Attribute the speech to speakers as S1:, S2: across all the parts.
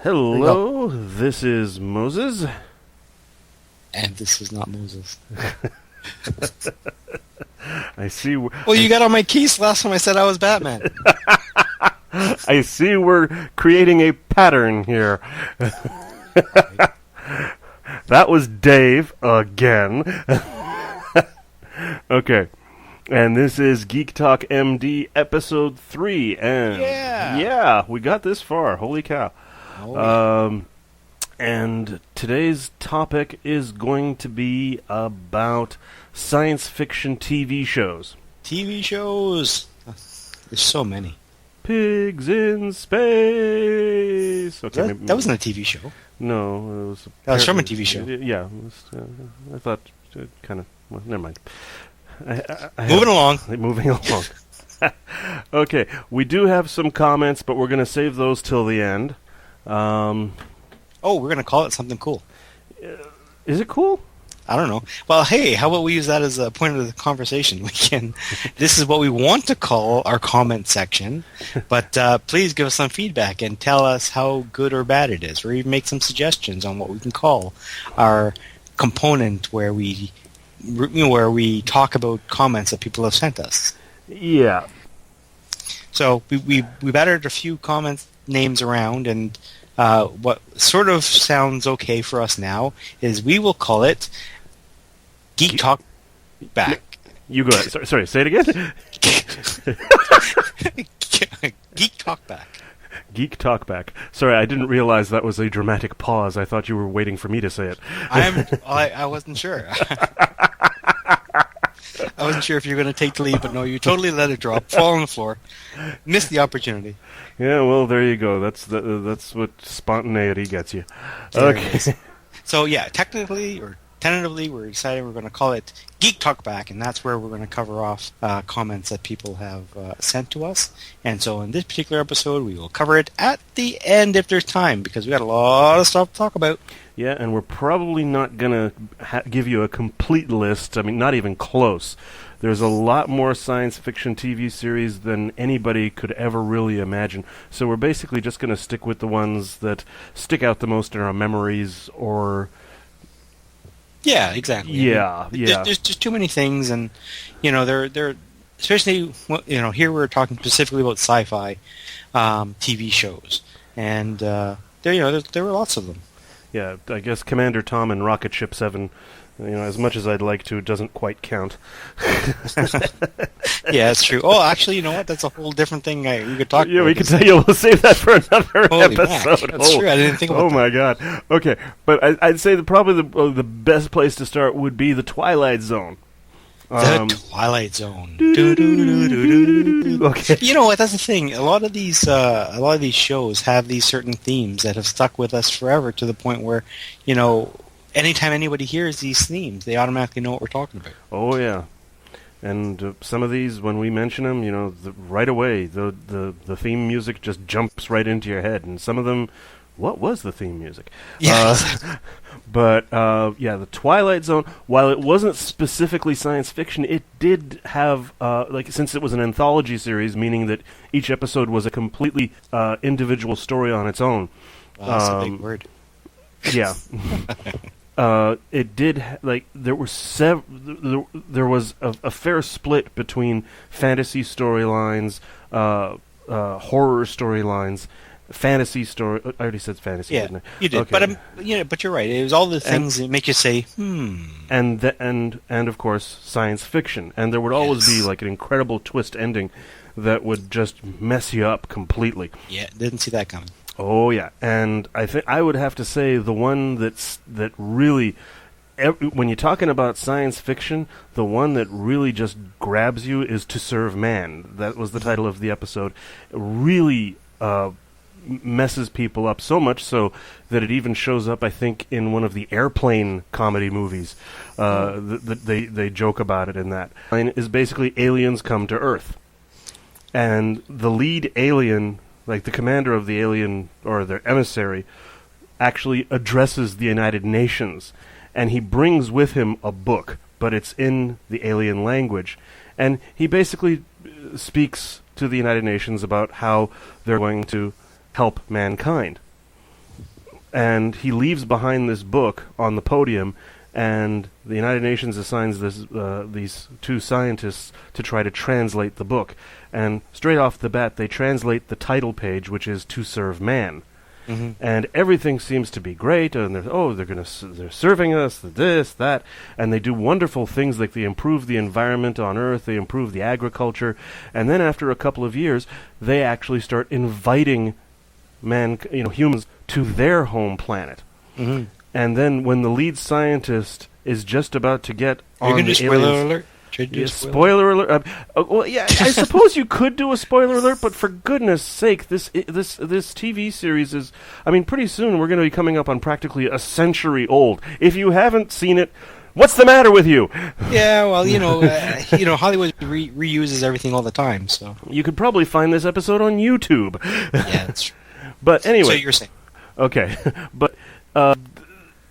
S1: Hello, this is Moses.
S2: And this is not Moses.
S1: I see.
S2: Well, you got on my case last time I said I was Batman.
S1: I see we're creating a pattern here. That was Dave again. Okay. And this is Geek Talk MD Ep3. And yeah, we got this far. Holy cow. And today's topic is going to be about science fiction TV shows.
S2: TV shows. There's so many.
S1: Pigs in space. Okay,
S2: that wasn't a TV show.
S1: No, it was.
S2: That was from a TV show.
S1: Yeah, it was, I thought it kind of. Well, never mind. Moving along. Okay, we do have some comments, but we're going to save those till the end.
S2: We're going to call it something cool.
S1: Is it cool?
S2: I don't know. Well, hey, how about we use that as a point of the conversation? This is what we want to call our comment section, but please give us some feedback and tell us how good or bad it is, or even make some suggestions on what we can call our component where we talk about comments that people have sent us.
S1: Yeah.
S2: So we battered a few comments names around, and what sort of sounds okay for us now is we will call it Geek Talk Back.
S1: You go ahead. Sorry, say it again.
S2: Geek Talk Back.
S1: Geek Talk Back. Sorry, I didn't realize that was a dramatic pause. I thought you were waiting for me to say it.
S2: I wasn't sure. I wasn't sure if you were going to take the lead, but no, you totally let it drop, fall on the floor, missed the opportunity.
S1: Yeah, well, there you go. That's what spontaneity gets you. Okay.
S2: So yeah, technically or tentatively, we're deciding we're going to call it Geek Talk Back, and that's where we're going to cover off comments that people have sent to us. And so in this particular episode, we will cover it at the end if there's time, because we got a lot of stuff to talk about.
S1: Yeah, and we're probably not going to give you a complete list. I mean, not even close. There's a lot more science fiction TV series than anybody could ever really imagine. So we're basically just going to stick with the ones that stick out the most in our memories, or...
S2: Yeah, exactly.
S1: Yeah, yeah.
S2: There's just too many things, and, they're especially, here we're talking specifically about sci-fi TV shows, and, there were lots of them.
S1: Yeah, I guess Commander Tom and Rocket Ship 7, as much as I'd like to, doesn't quite count.
S2: Yeah, that's true. Oh, actually, you know what? That's a whole different thing we could talk about.
S1: Yeah, we could say, we'll save that for another episode.
S2: That's true. I didn't think about that.
S1: Oh, my God. Okay, but I'd say probably the best place to start would be the Twilight Zone.
S2: The Twilight Zone.
S1: Okay.
S2: You know what? That's the thing. A lot of these shows have these certain themes that have stuck with us forever, to the point where, anytime anybody hears these themes, they automatically know what we're talking about.
S1: Oh yeah, and some of these, when we mention them, right away the theme music just jumps right into your head, and some of them. What was the theme music?
S2: Yeah.
S1: But the Twilight Zone, while it wasn't specifically science fiction, it did have, since it was an anthology series, meaning that each episode was a completely individual story on its own.
S2: Wow, that's a big word.
S1: Yeah. It did, there were there was a fair split between fantasy storylines, horror storylines, fantasy story. I already said fantasy,
S2: yeah,
S1: didn't I?
S2: You did.
S1: Okay.
S2: But you're right. It was all the things that make you say,
S1: And of course, science fiction. And there would always be an incredible twist ending that would just mess you up completely.
S2: Yeah, didn't see that coming.
S1: Oh yeah, and I think I would have to say the one that really, when you're talking about science fiction, the one that really just grabs you is To Serve Man. That was the title of the episode. It really messes people up, so much so that it even shows up, I think, in one of the Airplane comedy movies. They joke about it in that. It is basically aliens come to Earth, and the lead alien, the commander of the alien, or their emissary, actually addresses the United Nations, and he brings with him a book, but it's in the alien language, and he basically speaks to the United Nations about how they're going to help mankind. and he leaves behind this book on the podium, and the United Nations assigns these two scientists to try to translate the book. And straight off the bat, they translate the title page, which is "To Serve Man."
S2: Mm-hmm.
S1: And everything seems to be great, and they're serving us this, that, and they do wonderful things, like they improve the environment on Earth, they improve the agriculture, and then after a couple of years, they actually start inviting humans to their home planet.
S2: Mm-hmm.
S1: And then when the lead scientist is just about to get
S2: on the aliens... Spoiler alert?
S1: Spoiler alert. Well, yeah, I suppose you could do a spoiler alert, but for goodness sake, this TV series is... I mean, pretty soon we're going to be coming up on practically a century old. If you haven't seen it, what's the matter with you?
S2: Yeah, well, Hollywood reuses everything all the time, so...
S1: You could probably find this episode on YouTube.
S2: Yeah, that's true.
S1: But anyway...
S2: So you're saying...
S1: Okay, but...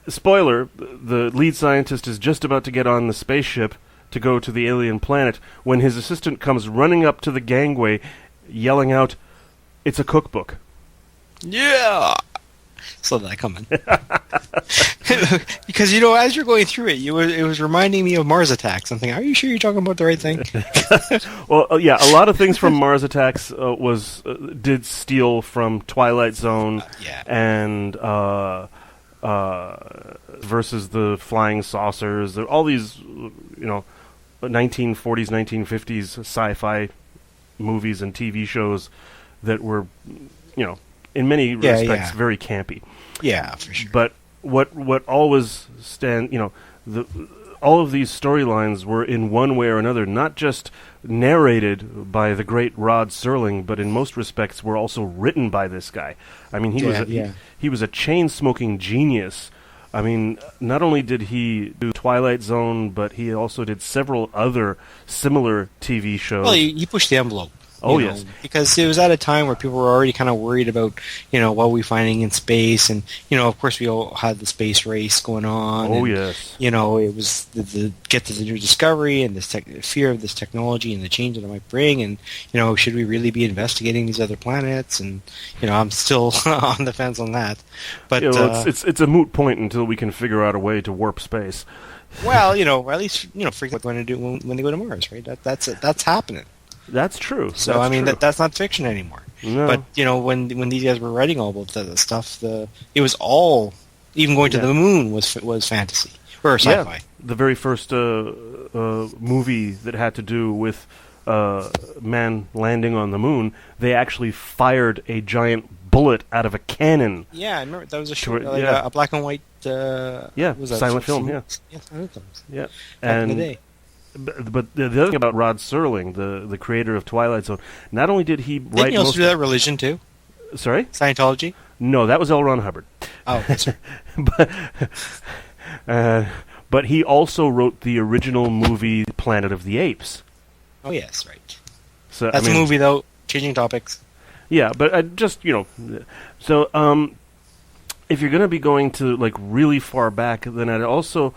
S1: spoiler, the lead scientist is just about to get on the spaceship to go to the alien planet when his assistant comes running up to the gangway yelling out, "It's a cookbook."
S2: Yeah! Saw that coming. Because, as you're going through it, it was reminding me of Mars Attacks. I'm thinking, are you sure you're talking about the right thing?
S1: Well, yeah, a lot of things from Mars Attacks did steal from Twilight Zone and versus the flying saucers. All these, 1940s, 1950s sci-fi movies and TV shows that were, in many respects very campy.
S2: Yeah, for sure.
S1: But what always all of these storylines were in one way or another not just narrated by the great Rod Serling, but in most respects were also written by this guy. I mean, he was a chain-smoking genius. I mean, not only did he do Twilight Zone, but he also did several other similar TV shows.
S2: Well, he pushed the envelope.
S1: Oh, yes.
S2: Because it was at a time where people were already kind of worried about, what we're finding in space. And, of course, we all had the space race going on.
S1: Oh,
S2: and,
S1: yes.
S2: It was the get to the new discovery and this fear of this technology and the change that it might bring. And, should we really be investigating these other planets? And, I'm still on the fence on that. But
S1: it's a moot point until we can figure out a way to warp space.
S2: Well, or at least, figure out what they're going to do when they go to Mars, right? That's happening.
S1: That's true.
S2: So
S1: that's
S2: true. That's not fiction anymore.
S1: No.
S2: But when these guys were writing all about the stuff, it was all, even going to the moon was fantasy or sci-fi.
S1: Yeah, the very first movie that had to do with man landing on the moon, they actually fired a giant bullet out of a cannon.
S2: Yeah, I remember that was a short, a black and white.
S1: Silent film. Yeah,
S2: silent films.
S1: Yeah,
S2: back in the day.
S1: But the other thing about Rod Serling, the creator of Twilight Zone, not only did he write...
S2: Didn't he also do that religion, too?
S1: Sorry?
S2: Scientology?
S1: No, that was L. Ron Hubbard.
S2: Oh, that's right.
S1: But he also wrote the original movie Planet of the Apes.
S2: Oh, yes, right.
S1: So
S2: that's a movie, though. Changing topics.
S1: Yeah, but so if you're going to be going to, really far back, then I'd also...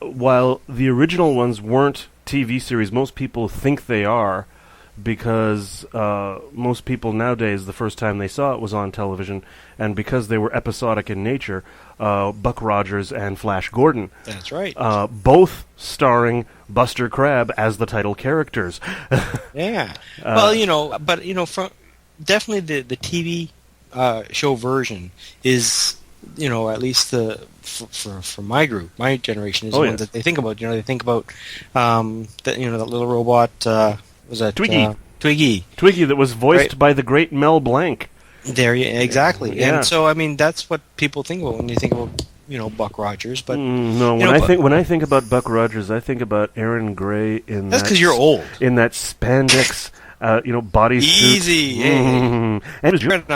S1: While the original ones weren't TV series, most people think they are, because most people nowadays, the first time they saw it was on television, and because they were episodic in nature, Buck Rogers and Flash Gordon.
S2: That's right.
S1: Both starring Buster Crabbe as the title characters.
S2: Yeah. Well, from definitely the TV show version is, at least for my group, my generation is the one that they think about. They think about that little robot. Was that
S1: Twiggy?
S2: Twiggy
S1: that was voiced by the great Mel Blanc.
S2: There, exactly.
S1: Yeah.
S2: And so, that's what people think about when you think about Buck Rogers. But
S1: no, when I think about Buck Rogers, I think about Aaron Gray in.
S2: That's because you're old.
S1: In that spandex. Bodysuit.
S2: Easy.
S1: And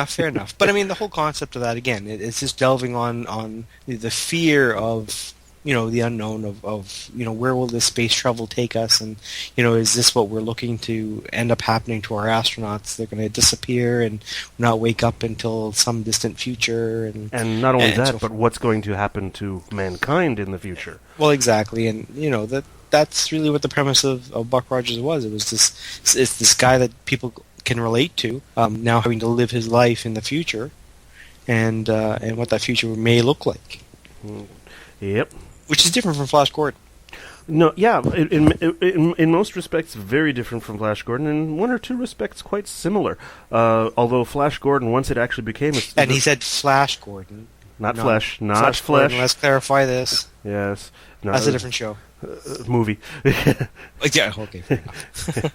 S2: fair enough. But the whole concept of that, again, it's just delving on the fear of, the unknown of where will this space travel take us, and, is this what we're looking to end up happening to our astronauts? They're going to disappear and not wake up until some distant future.
S1: And not only that, but what's going to happen to mankind in the future?
S2: Well, exactly. And, that's really what the premise of Buck Rogers was. It was this guy that people can relate to, now having to live his life in the future, and what that future may look like.
S1: Yep.
S2: Which is different from Flash Gordon.
S1: No, yeah, in most respects, very different from Flash Gordon. In one or two respects, quite similar. Although Flash Gordon, once it actually became
S2: and he said Flash Gordon,
S1: not Flesh, not
S2: Flash.
S1: Flesh.
S2: Gordon, let's clarify this.
S1: Yes, no,
S2: That's a different show.
S1: Movie.
S2: Yeah, okay. Fair enough.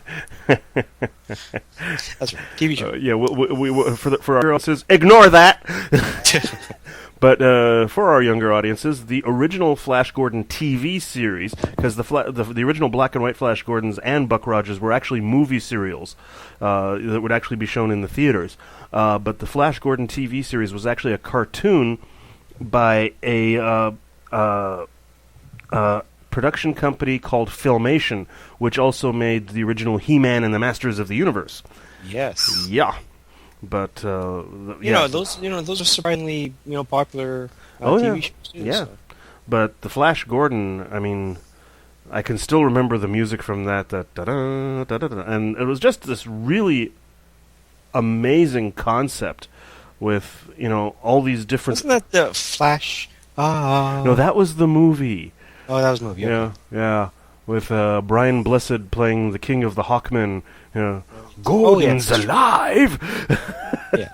S2: That's right. TV show.
S1: Yeah, for our audiences, ignore that. But for our younger audiences, the original Flash Gordon TV series, because the original black and white Flash Gordons and Buck Rogers were actually movie serials that would actually be shown in the theaters. But the Flash Gordon TV series was actually a cartoon by a production company called Filmation, which also made the original He-Man and the Masters of the Universe.
S2: Yes.
S1: Yeah. But
S2: those are surprisingly popular TV shows too,
S1: yeah.
S2: So.
S1: But the Flash Gordon, I mean, I can still remember the music from that da-da, da-da-da, and it was just this really amazing concept with all these different.
S2: Wasn't that the Flash?
S1: No, that was the movie.
S2: Oh, that was the movie.
S1: Yeah, with Brian Blessed playing the King of the Hawkmen. Gordon's alive!
S2: Yeah.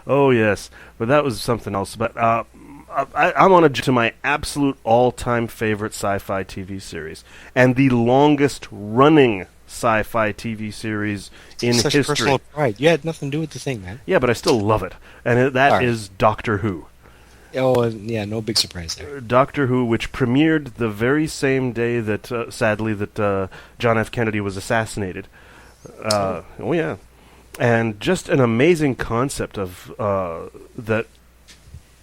S1: Oh, yes. But that was something else. But I'm on to my absolute all-time favorite sci-fi TV series. And the longest-running sci-fi TV series in
S2: Such
S1: history.
S2: Personal pride. You had nothing to do with the thing, man.
S1: Yeah, but I still love it. And that is Doctor Who.
S2: Oh, yeah, no big surprise there.
S1: Doctor Who, which premiered the very same day that, sadly, that John F. Kennedy was assassinated. Oh, yeah. And just an amazing concept of that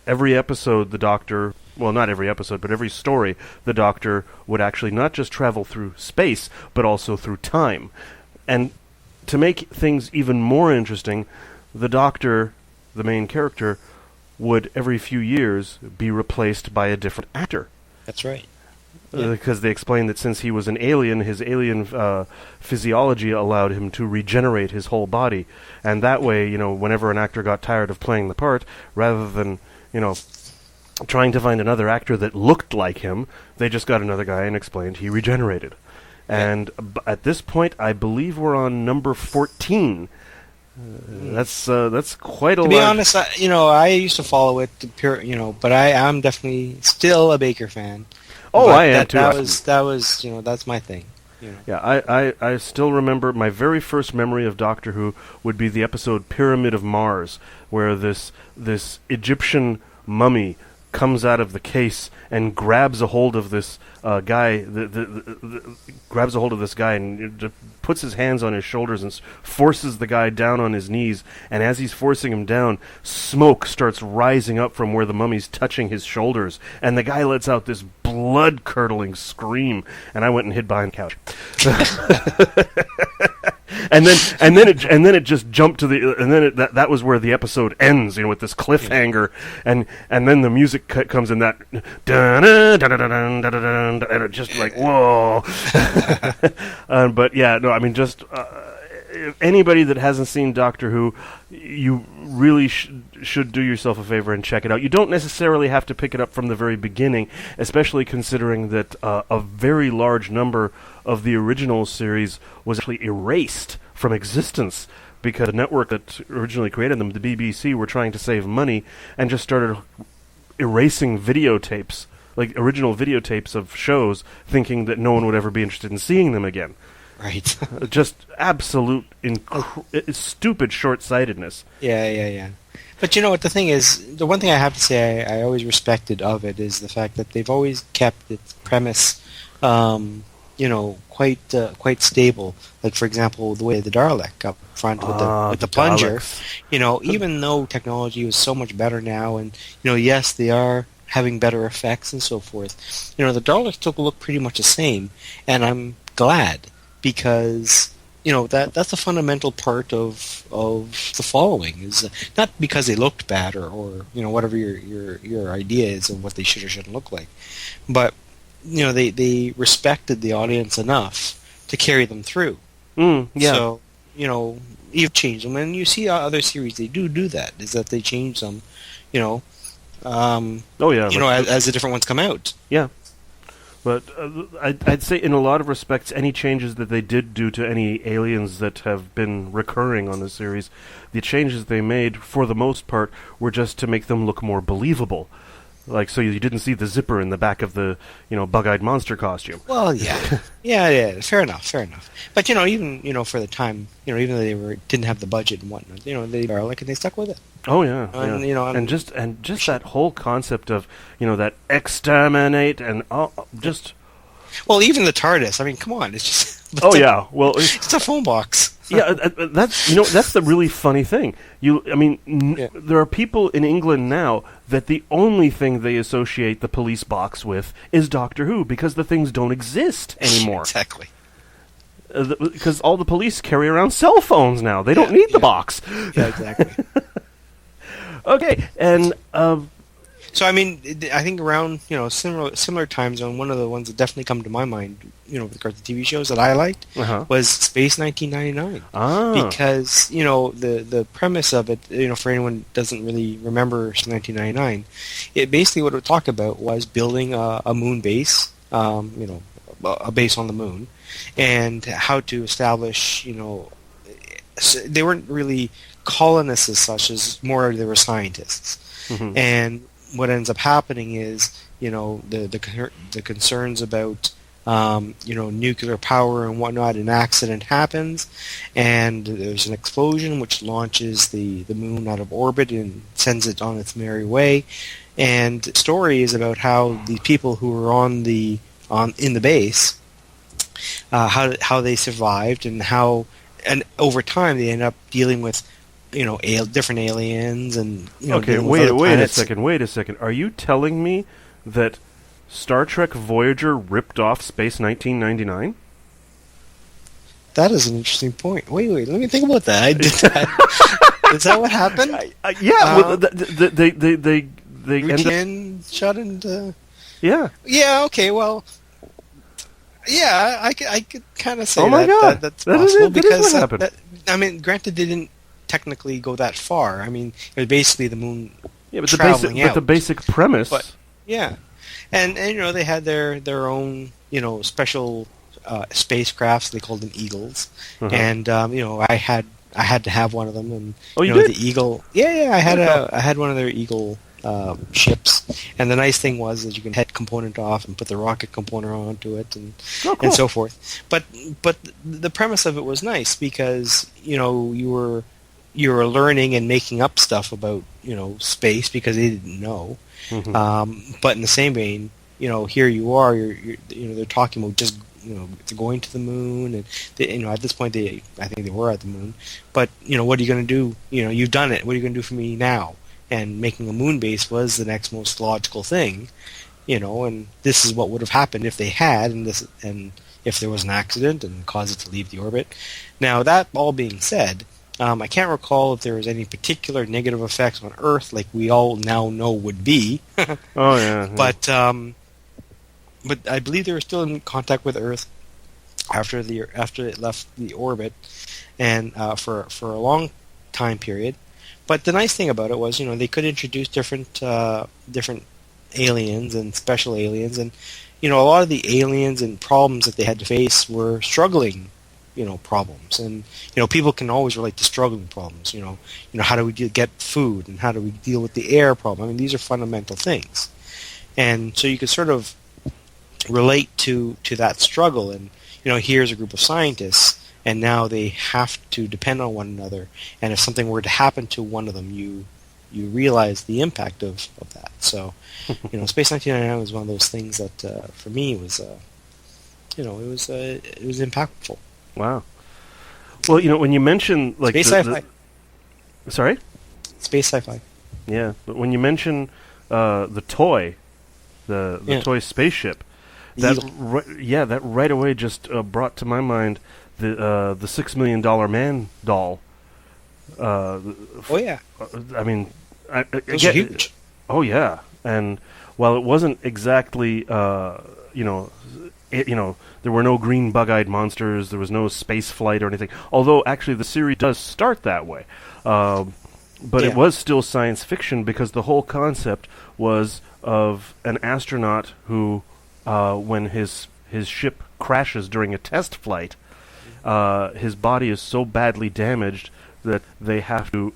S1: every episode the Doctor, well, not every episode, but every story, the Doctor would actually not just travel through space, but also through time. And to make things even more interesting, the Doctor, the main character, would every few years be replaced by a different actor.
S2: That's right.
S1: Because they explained that since he was an alien, his alien physiology allowed him to regenerate his whole body. And that way, whenever an actor got tired of playing the part, rather than, trying to find another actor that looked like him, they just got another guy and explained he regenerated. And at this point, I believe we're on number 14. That's quite a lot.
S2: To be honest, I used to follow it, but I'm definitely still a Baker fan.
S1: Oh,
S2: but
S1: I am too.
S2: That was that's my thing.
S1: Yeah, I still remember my very first memory of Doctor Who would be the episode Pyramid of Mars, where this Egyptian mummy comes out of the case and grabs a hold of this guy. Grabs a hold of this guy and puts his hands on his shoulders and forces the guy down on his knees. And as he's forcing him down, smoke starts rising up from where the mummy's touching his shoulders, and the guy lets out this blood-curdling scream. And I went and hid behind the couch. And then it just jumped to that was where the episode ends, with this cliffhanger, and then the music comes in that, and it just like whoa. But yeah, no, I mean just anybody that hasn't seen Doctor Who, you really should do yourself a favor and check it out. You don't necessarily have to pick it up from the very beginning, especially considering that a very large number of the original series was actually erased from existence because the network that originally created them, the BBC, were trying to save money and just started erasing videotapes, like original videotapes of shows, thinking that no one would ever be interested in seeing them again.
S2: Right.
S1: Just absolute stupid short-sightedness.
S2: Yeah. But you know what the thing is, the one thing I have to say I always respected of it is the fact that they've always kept its premise, quite stable. Like, for example, the way the Dalek up front with the plunger. Daleks. Even though technology is so much better now, and yes, they are having better effects and so forth. The Daleks still look pretty much the same, and I'm glad. Because that's a fundamental part of the following is not because they looked bad or whatever your idea is of what they should or shouldn't look like, but they respected the audience enough to carry them through.
S1: Yeah.
S2: So you've changed them, and you see other series they do that. Is that they change them, you know,
S1: Oh yeah,
S2: as the different ones come out.
S1: yeah. But I'd say in a lot of respects, any changes that they did do to any aliens that have been recurring on the series, the changes they made, for the most part, were just to make them look more believable. Like, so you didn't see the zipper in the back of the, bug-eyed monster costume.
S2: Well, yeah, yeah, fair enough. But even for the time, even though they didn't have the budget and whatnot, they garlic and they stuck with it.
S1: Oh yeah,
S2: And,
S1: yeah. And just that whole concept of that exterminate and just.
S2: Well, even the TARDIS. I mean, come on, it's just.
S1: Oh yeah, well,
S2: it's a phone box.
S1: Yeah, that's the really funny thing. There are people in England now that the only thing they associate the police box with is Doctor Who, because the things don't exist anymore.
S2: Exactly.
S1: Because all the police carry around cell phones now. They don't need the box.
S2: Yeah, exactly.
S1: Okay, and
S2: so I mean, I think around similar time zone, one of the ones that definitely come to my mind, with regards to TV shows that I liked, was Space 1999. Because the premise of it, for anyone who doesn't really remember 1999, it basically what it would talk about was building a moon base, a base on the moon, and how to establish, they weren't really colonists as such, as more they were scientists.
S1: Mm-hmm.
S2: And what ends up happening is, the concerns about, nuclear power and whatnot, an accident happens, and there's an explosion which launches the moon out of orbit and sends it on its merry way. And the story is about how the people who were in the base, how they survived, and over time they end up dealing with different aliens and
S1: okay. Wait a second. Are you telling me that Star Trek Voyager ripped off Space 1999?
S2: That is an interesting point. Wait, let me think about that. I did that. Is that what happened?
S1: Yeah. Well, they
S2: shot into.
S1: Yeah.
S2: Yeah. Okay. Well. Yeah, I could kind of say
S1: my God.
S2: That's possible
S1: that is what happened.
S2: I mean, granted, they didn't technically go that far. I mean, it was basically the moon.
S1: Yeah, but
S2: traveling out.
S1: the basic premise.
S2: But yeah, and they had their own special spacecrafts. They called them Eagles, and I had to have one of them. And
S1: you did?
S2: The Eagle. Yeah, I had one of their Eagle ships, and the nice thing was that you can head component off and put the rocket component onto it, and and so forth. But the premise of it was nice because you were learning and making up stuff about space because they didn't know.
S1: Mm-hmm.
S2: But in the same vein, here you are. You're they're talking about just going to the moon, and at this point I think they were at the moon. But what are you going to do? You've done it. What are you going to do for me now? And making a moon base was the next most logical thing, and this is what would have happened if they had, and if there was an accident and caused it to leave the orbit. Now, that all being said, I can't recall if there was any particular negative effects on Earth, like we all now know would be.
S1: Oh yeah.
S2: But I believe they were still in contact with Earth after it left the orbit, and for a long time period. But the nice thing about it was, they could introduce different aliens and special aliens, and a lot of the aliens and problems that they had to face were struggling, problems, and people can always relate to struggling problems. How do we get food, and how do we deal with the air problem? I mean, these are fundamental things, and so you could sort of relate to that struggle. And here's a group of scientists. And now they have to depend on one another. And if something were to happen to one of them, you realize the impact of that. So, Space 1999 was one of those things that, for me, was, it was impactful.
S1: Wow. Well, when you mention like
S2: space sci-fi.
S1: Sorry?
S2: Space sci-fi.
S1: Yeah, but when you mention the toy, the toy spaceship, that right away just brought to my mind the $6 million man doll.
S2: Oh yeah.
S1: I mean,
S2: those are huge.
S1: Oh yeah, and while it wasn't exactly there were no green bug-eyed monsters, there was no space flight or anything. Although actually the series does start that way, but it was still science fiction because the whole concept was of an astronaut who, when his ship crashes during a test flight, his body is so badly damaged that they have to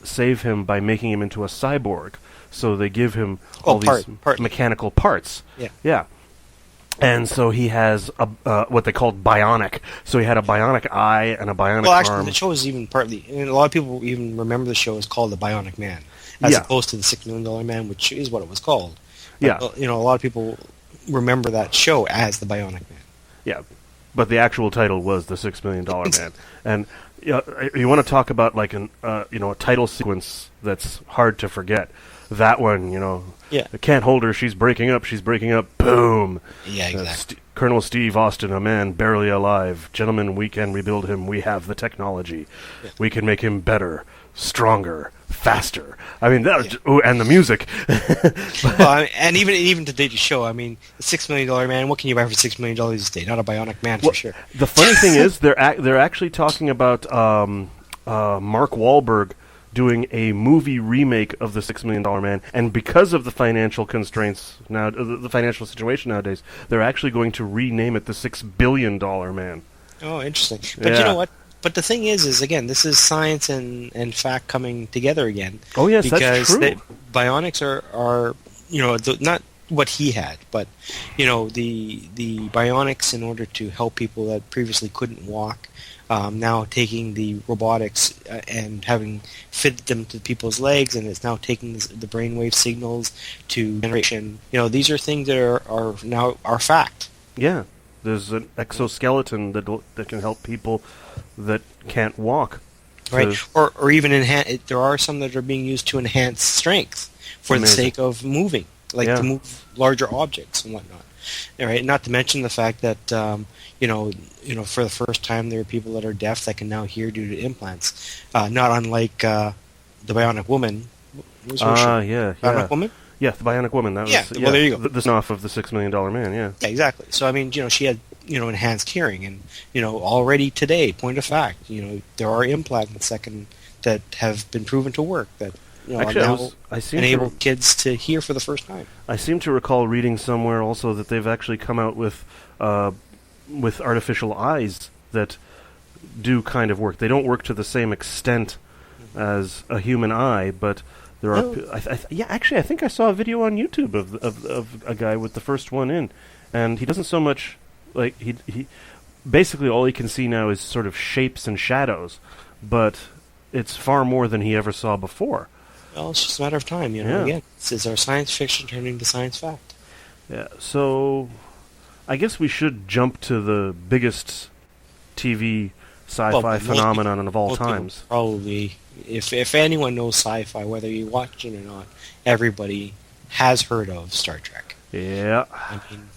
S1: save him by making him into a cyborg. So they give him all these mechanical parts. Yeah. And so he has what they called bionic. So he had a bionic eye and a bionic arm.
S2: Well, actually, the show is even partly, and a lot of people even remember the show as called The Bionic Man, as opposed to The $6 Million Man, which is what it was called. But, a lot of people remember that show as The Bionic Man.
S1: Yeah, but the actual title was The $6 Million Man. And you want to talk about like a title sequence that's hard to forget. That one, I can't hold her, she's breaking up, boom.
S2: Yeah, exactly.
S1: Colonel Steve Austin, a man barely alive. Gentlemen, we can rebuild him, we have the technology. Yeah. We can make him better, stronger, faster. I mean, and the music.
S2: Well, and even today's show, I mean, the $6 Million Man, what can you buy for $6 million these days? Not a bionic man, for sure.
S1: The funny thing is, they're actually talking about Mark Wahlberg doing a movie remake of the $6 Million Man, and because of the financial constraints now, the financial situation nowadays, they're actually going to rename it the $6 Billion Man.
S2: Oh, interesting. But you know what? But the thing is again, this is science and fact coming together again.
S1: Oh yes, that's true.
S2: Because bionics are not what he had, but the bionics, in order to help people that previously couldn't walk, now taking the robotics and having fitted them to people's legs, and it's now taking the brainwave signals to generation. These are things that are now fact.
S1: Yeah, there's an exoskeleton that can help people that can't walk.
S2: Right, or even there are some that are being used to enhance strength for the sake of moving, to move larger objects and whatnot. All right, not to mention the fact that for the first time there are people that are deaf that can now hear due to implants. Not unlike the Bionic Woman. Bionic Woman.
S1: Yeah, the Bionic Woman. That was,
S2: well, there you go.
S1: The spin-off of the $6 Million Man. Yeah.
S2: Yeah, exactly. So I mean, she had enhanced hearing, and already today, point of fact, there are implants that have been proven to work that.
S1: Actually,
S2: now enable kids to hear for the first time.
S1: I seem to recall reading somewhere also that they've actually come out with artificial eyes that do kind of work. They don't work to the same extent as a human eye, but there are. Actually, I think I saw a video on YouTube of a guy with the first one in, and he doesn't so much he basically all he can see now is sort of shapes and shadows, but it's far more than he ever saw before.
S2: Well, it's just a matter of time, Again, it's our science fiction turning to science fact.
S1: Yeah, so I guess we should jump to the biggest TV sci-fi phenomenon of all times.
S2: Probably, if anyone knows sci-fi, whether you watch it or not, everybody has heard of Star Trek.
S1: Yeah.
S2: I mean,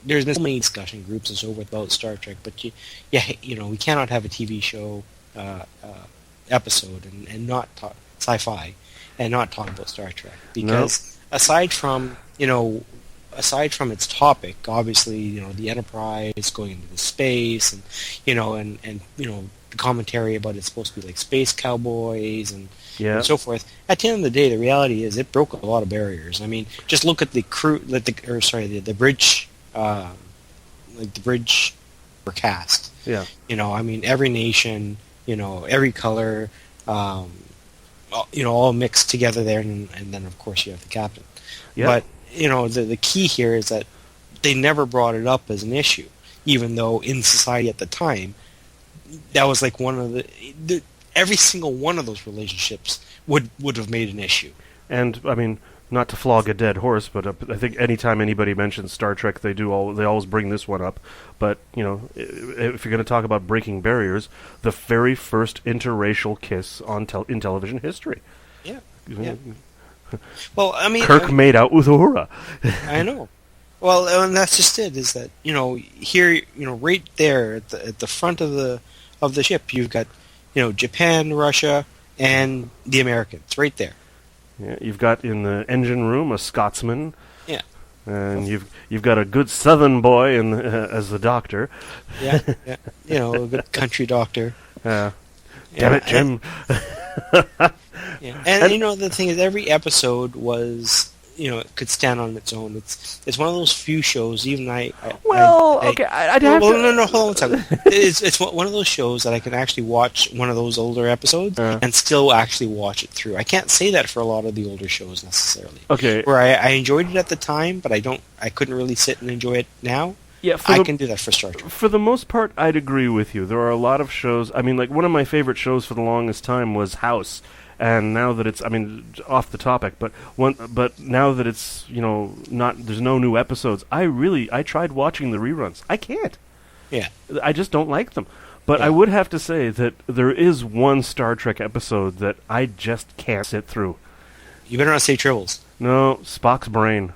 S2: there's been so many discussion groups and so forth about Star Trek, but we cannot have a TV show episode and not talk sci-fi and not talk about Star Trek, because aside from its topic, obviously the Enterprise going into the space and the commentary about it's supposed to be like space cowboys and so forth. At the end of the day, the reality is it broke a lot of barriers. I mean, just look at the bridge, the bridge were cast.
S1: Yeah.
S2: I mean, every nation. Every color, all mixed together there, and then of course you have the captain.
S1: Yeah.
S2: But the key here is that they never brought it up as an issue, even though in society at the time, that was like one of the every single one of those relationships would have made an issue.
S1: And I mean, not to flog a dead horse, but I think anytime anybody mentions Star Trek, they always bring this one up. But if you're going to talk about breaking barriers, the very first interracial kiss in television history.
S2: Yeah. Yeah. Well, I mean,
S1: Kirk made out with Uhura.
S2: I know. Well, and that's just it. Is that here, right there at the front of the ship, you've got Japan, Russia, and the Americans right there.
S1: Yeah, you've got in the engine room a Scotsman.
S2: Yeah.
S1: And you've got a good Southern boy as the doctor.
S2: Yeah. A good country doctor.
S1: Yeah. Damn it, Jim.
S2: Yeah. And the thing is, every episode was, it could stand on its own. It's one of those few shows, even I'd have to... No, hold on one second. It's one of those shows that I can actually watch one of those older episodes and still actually watch it through. I can't say that for a lot of the older shows necessarily.
S1: Okay.
S2: Where I enjoyed it at the time, but I couldn't really sit and enjoy it now. Yeah, I can do that for Star Trek.
S1: For the most part, I'd agree with you. There are a lot of shows. I mean, like, one of my favorite shows for the longest time was House. And now that it's, off the topic, but now that it's, there's no new episodes, I tried watching the reruns. I can't.
S2: Yeah.
S1: I just don't like them. But I would have to say that there is one Star Trek episode that I just can't sit through.
S2: You better not say Tribbles.
S1: No, Spock's brain.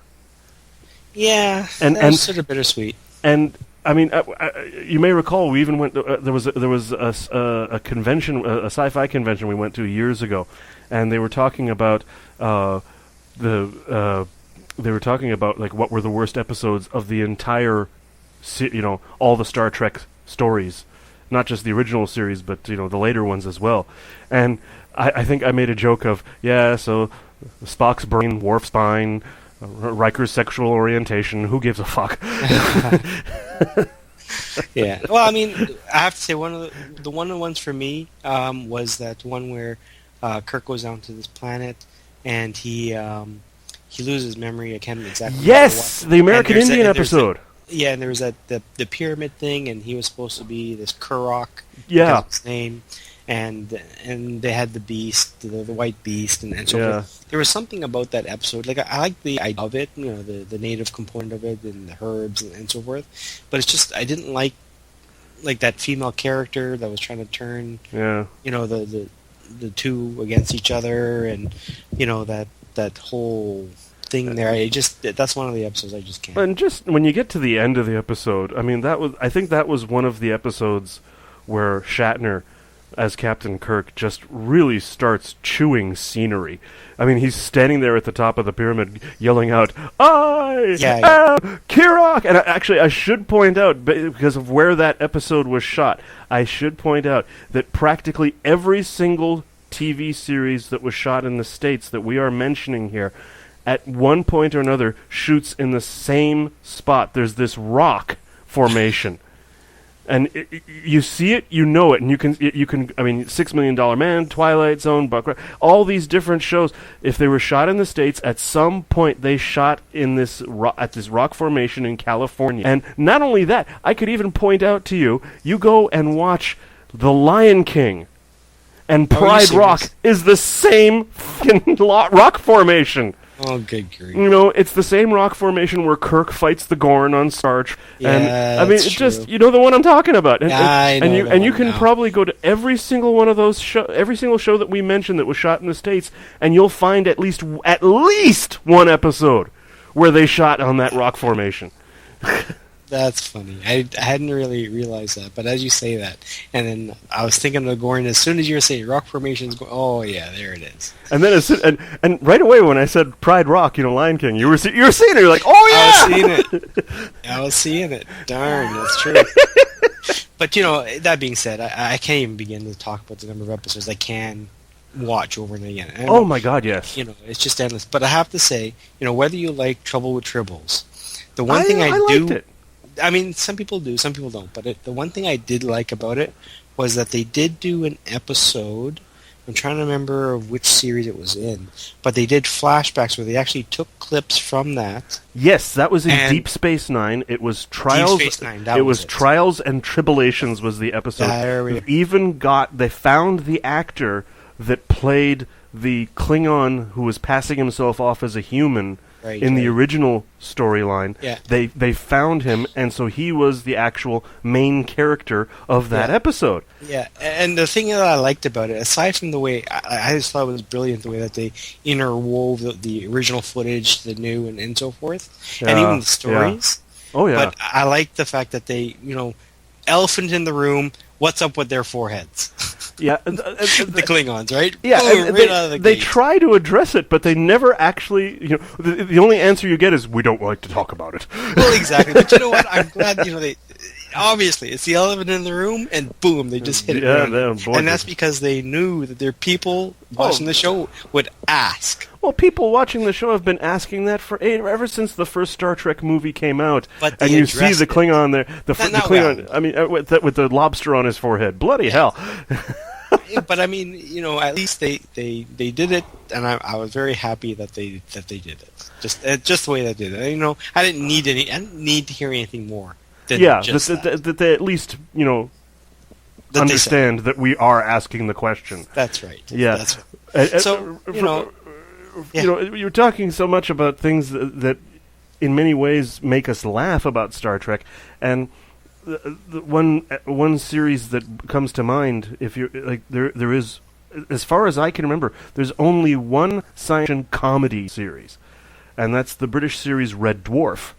S2: Yeah, that was sort of bittersweet.
S1: And you may recall we even went. There was a convention, a sci-fi convention we went to years ago, and they were talking about like what were the worst episodes of the entire, all the Star Trek stories, not just the original series, but the later ones as well. And I think I made a joke of so Spock's brain, Worf's spine. Riker's sexual orientation. Who gives a fuck?
S2: Yeah. Well, I have to say one of the ones for me was that one where Kirk goes down to this planet and he loses memory. I can't exactly.
S1: Yes, the American Indian episode.
S2: And there was the pyramid thing, and he was supposed to be this Kurok.
S1: Yeah.
S2: His name. And they had the beast, the white beast, and so forth. There was something about that episode. Like I like the idea of it, the native component of it, and the herbs and so forth. But it's just I didn't like that female character that was trying to turn, the two against each other, and that whole thing there. That's one of the episodes I just can't.
S1: And just when you get to the end of the episode, I think that was one of the episodes where Shatner, as Captain Kirk, just really starts chewing scenery. He's standing there at the top of the pyramid yelling out, I am Kirok! And I should point out, because of where that episode was shot, I should point out that practically every single TV series that was shot in the States that we are mentioning here, at one point or another, shoots in the same spot. There's this rock formation. And you see it, you know it, and you can. $6 Million Man, Twilight Zone, Buck, all these different shows. If they were shot in the States, at some point they shot in this at this rock formation in California. And not only that, I could even point out to you. You go and watch The Lion King, and Pride Rock is the same fucking rock formation.
S2: Oh, good grief.
S1: It's the same rock formation where Kirk fights the Gorn on Sarge. And it's
S2: true.
S1: just, the one I'm talking about. And,
S2: I know
S1: and you can probably go to every single one of those every single show that we mentioned that was shot in the States, and you'll find at least one episode where they shot on that rock formation.
S2: That's funny. I hadn't really realized that, but as you say that, and then I was thinking of Gorn as soon as you were saying rock formations. Oh yeah, there it is.
S1: And then and right away when I said Pride Rock, Lion King, you were seeing it. You're like, oh yeah,
S2: I was seeing it. Darn, that's true. But that being said, I can't even begin to talk about the number of episodes I can watch over and again. And
S1: oh my God, yes.
S2: It's just endless. But I have to say, whether you like Trouble with Tribbles, the one thing I do.
S1: Liked it.
S2: Some people do, some people don't. But the one thing I did like about it was that they did do an episode. I'm trying to remember which series it was in, but they did flashbacks where they actually took clips from that.
S1: Yes, that was in Deep Space Nine. It was Trials.
S2: Deep Space Nine.
S1: It was Trials and Tribulations was the episode. They found the actor that played the Klingon who was passing himself off as a human. In the original storyline, they found him, and so he was the actual main character of that episode.
S2: Yeah, and the thing that I liked about it, aside from the way, I just thought it was brilliant the way that they interwove the original footage, the new, and so forth, and even the stories.
S1: Yeah. Oh, yeah.
S2: But I like the fact that they, elephant in the room, what's up with their foreheads?
S1: Yeah,
S2: The Klingons, right?
S1: yeah.
S2: Boom,
S1: And
S2: right out of the
S1: they
S2: gate.
S1: try to address it, but they never actually. The only answer you get is we don't like to talk about it.
S2: Well, exactly. But you know what? I'm glad, they... Obviously, it's the elephant in the room, and boom, they just hit it.
S1: Yeah,
S2: Right. And that's because they knew that their people watching the show would ask.
S1: Well, people watching the show have been asking that for ever since the first Star Trek movie came out.
S2: But
S1: and
S2: they
S1: you see the
S2: addressed
S1: Klingon there, the
S2: Not
S1: Klingon.
S2: well.
S1: I mean, with the lobster on his forehead. Bloody hell!
S2: But I mean, at least they did it, and I was very happy that they did it. Just the way they did it. I didn't need to hear anything more.
S1: Yeah,
S2: just
S1: that they at least
S2: That
S1: understand that we are asking the question.
S2: That's right.
S1: Yeah.
S2: That's right. So
S1: you're talking so much about things that in many ways make us laugh about Star Trek, and the one series that comes to mind, if you're like there is, as far as I can remember, there's only one science fiction comedy series, and that's the British series Red Dwarf.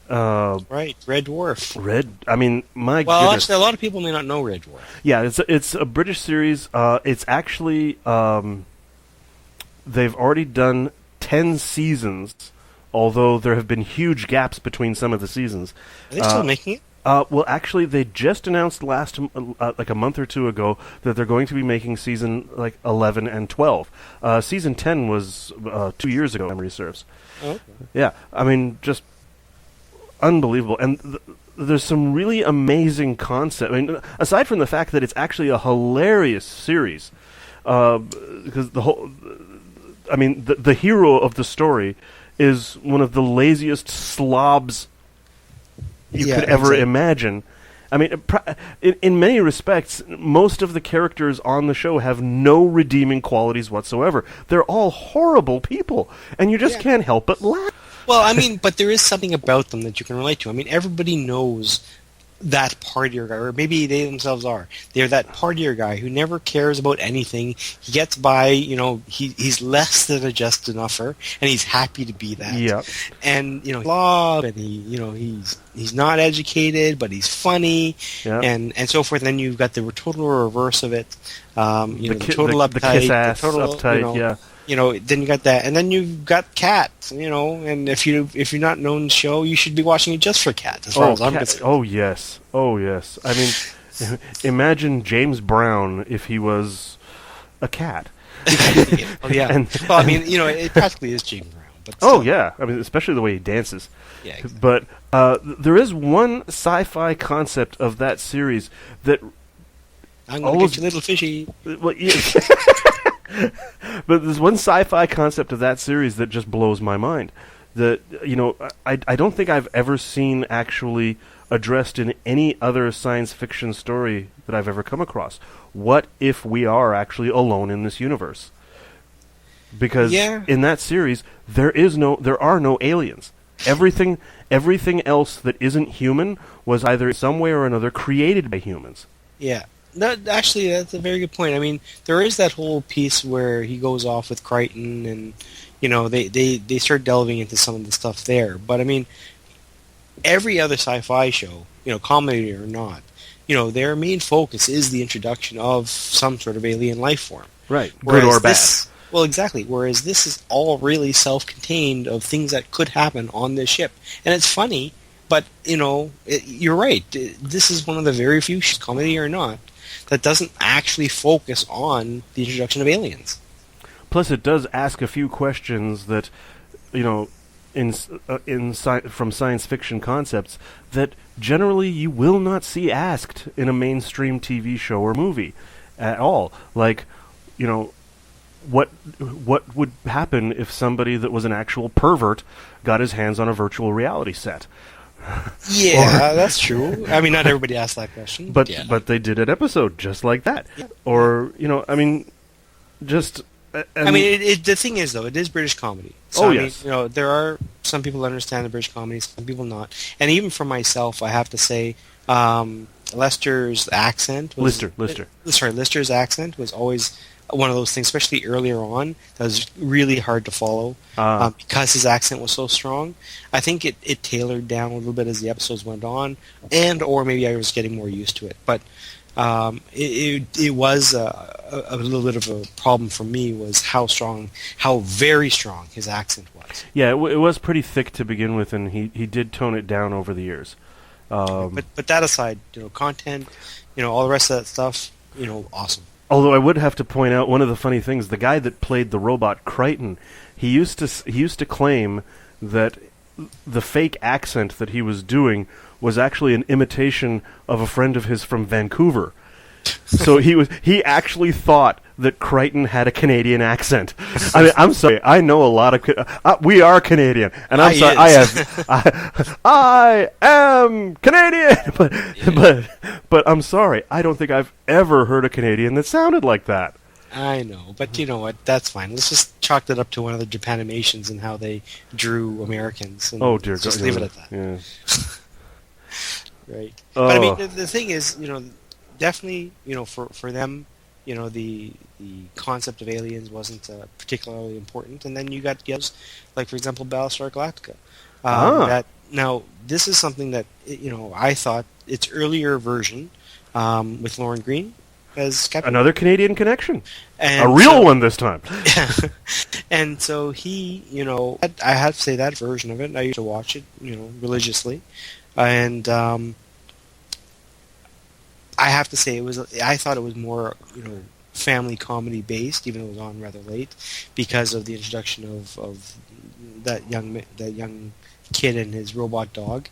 S2: Right, Red Dwarf.
S1: I mean, my
S2: Well,
S1: goodness.
S2: actually, a lot of people may not know Red Dwarf.
S1: Yeah, it's a British series. It's actually they've already done 10 seasons, although there have been huge gaps between some of the seasons.
S2: Are they still making it?
S1: Well, actually, they just announced like a month or two ago that they're going to be making season 11 and 12. Season 10 was 2 years ago, if memory serves.
S2: Oh, okay.
S1: Yeah, I mean, just unbelievable. And there's some really amazing concept. I mean, aside from the fact that it's actually a hilarious series, because the hero of the story is one of the laziest slobs you could ever imagine. I mean, in many respects, most of the characters on the show have no redeeming qualities whatsoever. They're all horrible people, and you just can't help but laugh.
S2: Well, I mean, but there is something about them that you can relate to. I mean, everybody knows that partier guy, or maybe they themselves are. They're that partier guy who never cares about anything. He gets by, he's less than a just enougher, and he's happy to be that.
S1: Yeah.
S2: And, he's flawed, and he's not educated, but he's funny, and so forth. And then you've got the total reverse of it. The total uptight,
S1: the kiss ass,
S2: the total,
S1: uptight, yeah.
S2: Then you got that, and then you've got Cat. And if you're not known the show, you should be watching it just for Cat. As far as I'm concerned.
S1: Oh yes. I mean, imagine James Brown if he was a cat.
S2: Yeah. It practically is James Brown. But still.
S1: Yeah. I mean, especially the way he dances.
S2: Yeah. Exactly.
S1: But there is one sci-fi concept of that series that
S2: I'm going to get you, little fishy.
S1: Well, yeah. But there's one sci-fi concept of that series that just blows my mind. That I don't think I've ever seen actually addressed in any other science fiction story that I've ever come across. What if we are actually alone in this universe? Because in that series there are no aliens. Everything else that isn't human was either some way or another created by humans.
S2: Yeah. Actually, that's a very good point. I mean, there is that whole piece where he goes off with Crichton, and they start delving into some of the stuff there. But I mean, every other sci-fi show, comedy or not, their main focus is the introduction of some sort of alien life form.
S1: Right, good or bad.
S2: Well, exactly. Whereas this is all really self-contained of things that could happen on this ship, and it's funny. But you're right. This is one of the very few, comedy or not, that doesn't actually focus on the introduction of aliens.
S1: Plus, it does ask a few questions that, from science fiction concepts that generally you will not see asked in a mainstream TV show or movie at all. Like, what would happen if somebody that was an actual pervert got his hands on a virtual reality set?
S2: Yeah, that's true. I mean, not everybody asked that question.
S1: But they did an episode just like that. Yeah. Or, I mean, just...
S2: the thing is, though, it is British comedy. So,
S1: yes.
S2: There are some people who understand the British comedy, some people not. And even for myself, I have to say, Lester's accent... Lester's accent was always one of those things, especially earlier on, that was really hard to follow because his accent was so strong. I think it tailored down a little bit as the episodes went on, or maybe I was getting more used to it. But It was a little bit of a problem for me was how very strong his accent was.
S1: Yeah, it was pretty thick to begin with, and he did tone it down over the years.
S2: But that aside, content, all the rest of that stuff, awesome.
S1: Although I would have to point out one of the funny things: the guy that played the robot Crichton, he used to claim that the fake accent that he was doing was actually an imitation of a friend of his from Vancouver. So he actually thought that Crichton had a Canadian accent. I mean, I'm sorry, I know a lot of we are Canadian, and I'm sorry, I am Canadian, but I'm sorry, I don't think I've ever heard a Canadian that sounded like that.
S2: I know, but you know what? That's fine. Let's just chalk that up to one of the Japanimations and how they drew Americans. And
S1: oh dear God!
S2: Just leave it at that.
S1: Yeah.
S2: Right. But I mean, the thing is, definitely, for them, the concept of aliens wasn't particularly important, and then you got guys like, for example, Battlestar Galactica. That now this is something that I thought its earlier version with Lauren Green as Captain.
S1: Another Canadian connection,
S2: and
S1: a real one this time.
S2: And so he, I have to say that version of it. I used to watch it, religiously, and I have to say I thought it was more, family comedy based, even though it was on rather late, because of the introduction of that young kid and his robot dog.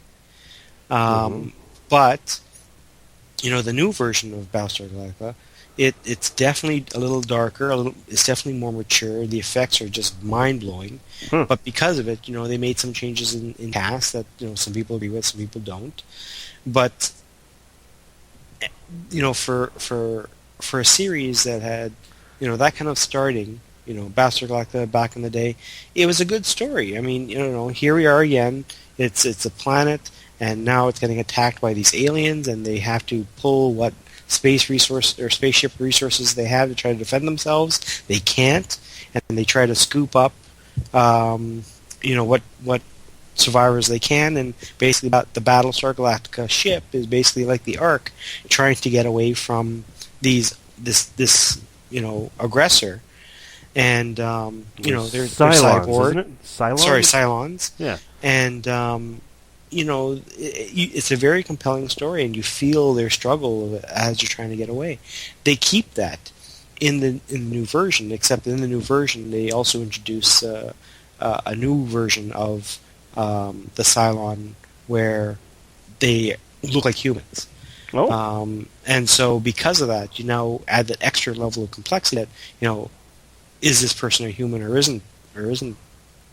S2: But the new version of Battlestar Galactica, it's definitely a little darker. It's definitely more mature. The effects are just mind blowing. But because of it, they made some changes in cast that some people agree with, some people don't. But for a series that had that kind of starting, Battlestar Galactica back in the day, it was a good story. I mean, here we are again. It's a planet, and now it's getting attacked by these aliens, and they have to pull what spaceship resources they have to try to defend themselves. They can't, and they try to scoop up, what survivors they can, and basically the Battlestar Galactica ship is basically like the Ark, trying to get away from this aggressor. And they're cyborg,
S1: isn't it? Cylons?
S2: Sorry, Cylons.
S1: Yeah.
S2: And it's a very compelling story, and you feel their struggle as they're trying to get away. They keep that in the new version, except in the new version they also introduce a new version of the Cylon where they look like humans.
S1: Oh.
S2: And so because of that, you now add that extra level of complexity that, is this person a human or isn't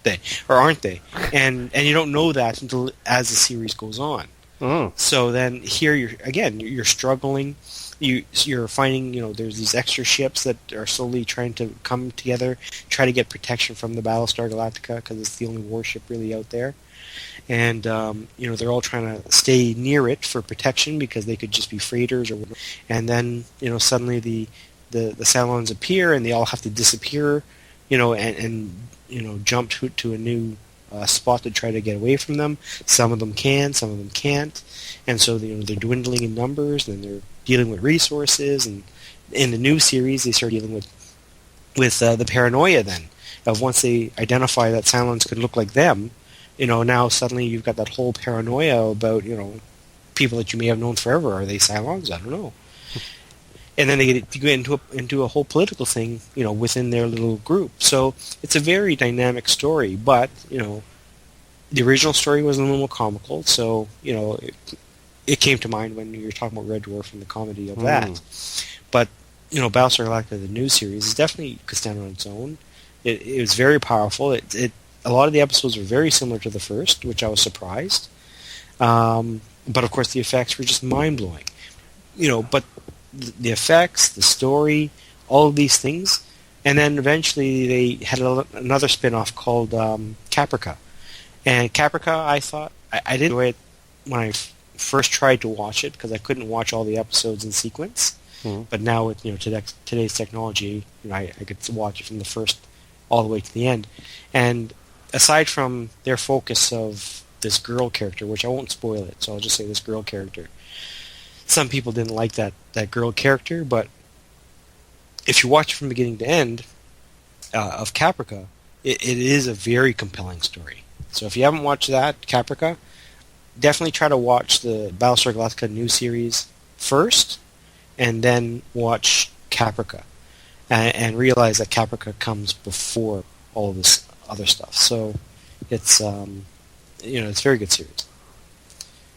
S2: they, or aren't they? And you don't know that until as the series goes on.
S1: Oh.
S2: So then here you're struggling. You're finding, there's these extra ships that are slowly trying to come together, try to get protection from the Battlestar Galactica because it's the only warship really out there. And, they're all trying to stay near it for protection because they could just be freighters or whatever. And then, suddenly the Cylons appear and they all have to disappear, and jump to a new spot to try to get away from them. Some of them can, some of them can't. And so they're dwindling in numbers, and they're dealing with resources. And in the new series, they start dealing with the paranoia then of once they identify that Cylons could look like them. Now suddenly you've got that whole paranoia about people that you may have known forever. Are they Cylons? I don't know. And then they get into a whole political thing, within their little group. So it's a very dynamic story, but the original story was a little more comical. So it came to mind when you were talking about Red Dwarf and the comedy of that. But Battlestar Galactica, the new series, is definitely could stand on its own. It was very powerful. A lot of the episodes were very similar to the first, which I was surprised. But of course, the effects were just mind blowing. But the effects, the story, all of these things, and then eventually they had another spin-off called Caprica. And Caprica, I thought I didn't enjoy it when I first tried to watch it because I couldn't watch all the episodes in sequence. But now with today's technology, I could watch it from the first all the way to the end. And aside from their focus of this girl character, which I won't spoil it, so I'll just say this girl character, some people didn't like that girl character, but if you watch it from beginning to end of Caprica, it is a very compelling story. So if you haven't watched that, Caprica, definitely try to watch the Battlestar Galactica new series first, and then watch Caprica, and realize that Caprica comes before all of this other stuff. So it's it's a very good series.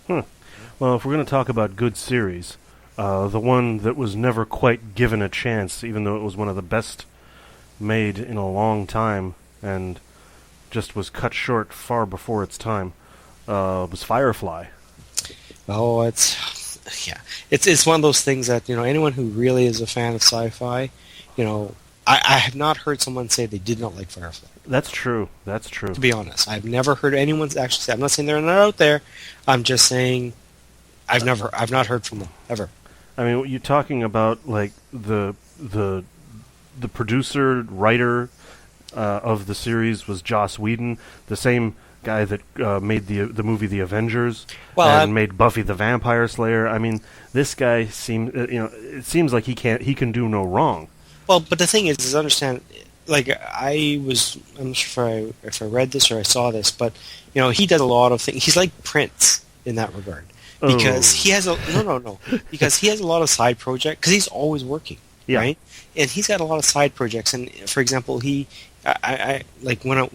S1: Well, if we're going to talk about good series, the one that was never quite given a chance, even though it was one of the best made in a long time, and just was cut short far before its time, was Firefly.
S2: Oh, it's one of those things that anyone who really is a fan of sci-fi, I have not heard someone say they did not like Firefly.
S1: That's true. That's true.
S2: To be honest, I've never heard anyone actually say. I'm not saying they're not out there. I'm just saying I've not heard from them ever.
S1: I mean, you're talking about like the producer, writer of the series was Joss Whedon, the same guy that made the movie The Avengers and made Buffy the Vampire Slayer. I mean, this guy it seems like he can do no wrong.
S2: Well, but the thing is understand. Like I'm not sure if I read this or I saw this, but he does a lot of things. He's like Prince in that regard because he has because he has a lot of side projects because he's always working, right? And he's got a lot of side projects. And for example, I like when I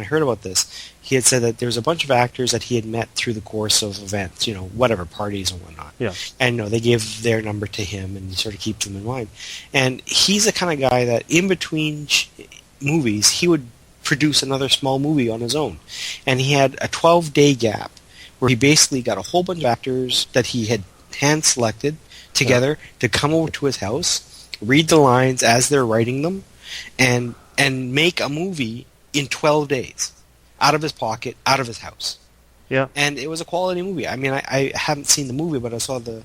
S2: heard about this, he had said that there's a bunch of actors that he had met through the course of events, whatever parties and whatnot.
S1: Yeah.
S2: And they gave their number to him and sort of keep them in mind. And he's the kind of guy that in between movies, he would produce another small movie on his own. And he had a 12-day gap where he basically got a whole bunch of actors that he had hand selected together to come over to his house, read the lines as they're writing them, and make a movie in 12 days, out of his pocket, out of his house.
S1: Yeah.
S2: And it was a quality movie. I mean, I haven't seen the movie, but I saw the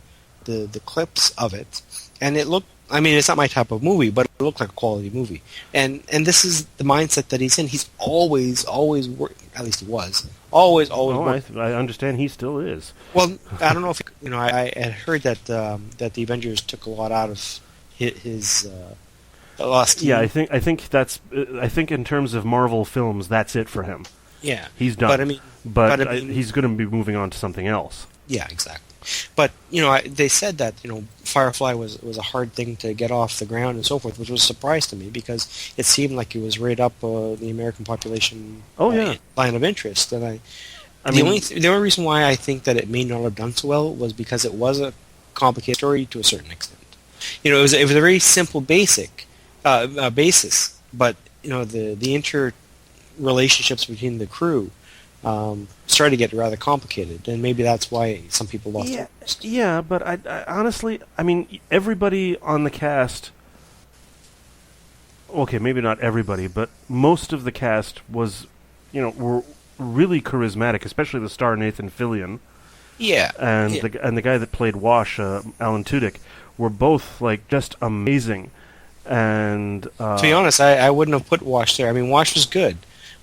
S2: clips of it, and it looked. I mean, it's not my type of movie, but it looked like a quality movie. And this is the mindset that he's in. He's always working. At least he was always.
S1: I understand he still is.
S2: Well, I don't know if I had heard that the Avengers took a lot out of his. Lost.
S1: Yeah, I think that's. I think in terms of Marvel films, that's it for him.
S2: Yeah,
S1: he's done. But he's going to be moving on to something else.
S2: Yeah, exactly. But they said that Firefly was a hard thing to get off the ground and so forth, which was a surprise to me because it seemed like it was right up the American population line of interest. And the only reason why I think that it may not have done so well was because it was a complicated story to a certain extent. It was a very simple basis, but the interrelationships between the crew started to get rather complicated, and maybe that's why some people lost interest.
S1: Yeah, but I honestly, I mean, everybody on the cast. Okay, maybe not everybody, but most of the cast were really charismatic, especially the star Nathan Fillion.
S2: Yeah,
S1: and the guy that played Wash, Alan Tudyk, were both like just amazing. And
S2: to be honest, I wouldn't have put Wash there. I mean, Wash was good,